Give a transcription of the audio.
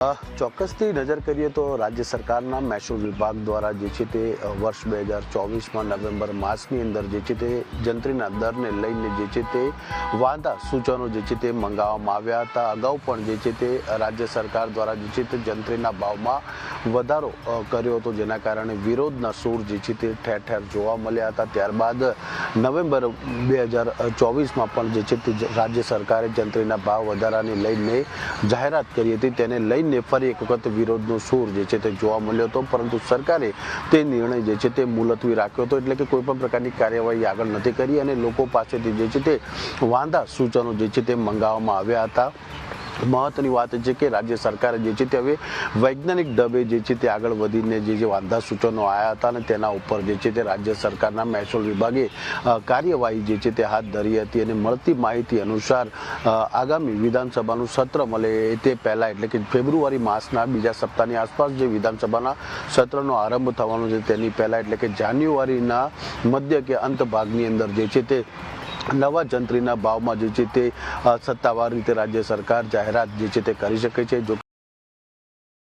ચોક્કસથી નજર કરીએ તો રાજ્ય સરકારના મહેસૂલ વિભાગ દ્વારા જે છે તે વર્ષ 2024માં નવેમ્બર માસની અંદર જે છે તે જંત્રીના દરને લઈને જે છે તે વાંધા સૂચનો જે છે તે મંગાવવામાં આવ્યા હતા। અગાઉ પણ જે છે તે રાજ્ય સરકાર દ્વારા જે છે તે જંત્રીના ભાવમાં વધારો કર્યો હતો, જેના કારણે વિરોધના સૂર જે છે તે ઠેર ઠેર જોવા મળ્યા હતા। ત્યારબાદ નવેમ્બર 2024માં પણ જે છે તે રાજ્ય સરકારે જંત્રીના ભાવ વધારાને લઈને જાહેરાત કરી હતી। તેને લઈને ફરી એક વખત વિરોધનો સૂર જે છે તે જોવા મળ્યો હતો, પરંતુ સરકારે તે નિર્ણય જે છે તે મુલતવી રાખ્યો હતો, એટલે કે કોઈ પણ પ્રકારની કાર્યવાહી આગળ નથી કરી અને લોકો પાસેથી જે છે તે વાંધા સૂચનો જે છે તે મંગાવવામાં આવ્યા હતા। મહત્વની વાત છે કે રાજ્ય સરકારે જે છે તે હવે વૈજ્ઞાનિક ઢબે જે છે તે આગળ વધીને જે વાંધા સૂચનો આવ્યા હતા અને તેના ઉપર જે છે તે રાજ્ય સરકારના મહેસૂલ વિભાગે કાર્યવાહી જે છે તે હાથ ધરી હતી અને મળતી માહિતી અનુસાર આગામી વિધાનસભાનું સત્ર મળે તે પહેલાં, એટલે કે ફેબ્રુઆરી માસના બીજા સપ્તાહની આસપાસ જે વિધાનસભાના સત્રનો આરંભ થવાનો છે તેની પહેલાં, એટલે કે જાન્યુઆરીના મધ્ય કે અંત ભાગની અંદર જે છે તે નવા જંત્રીના ભાવમાં જે છે તે સત્તાવાર રીતે રાજ્ય સરકાર જાહેરાત જે છે તે કરી શકે છે। જો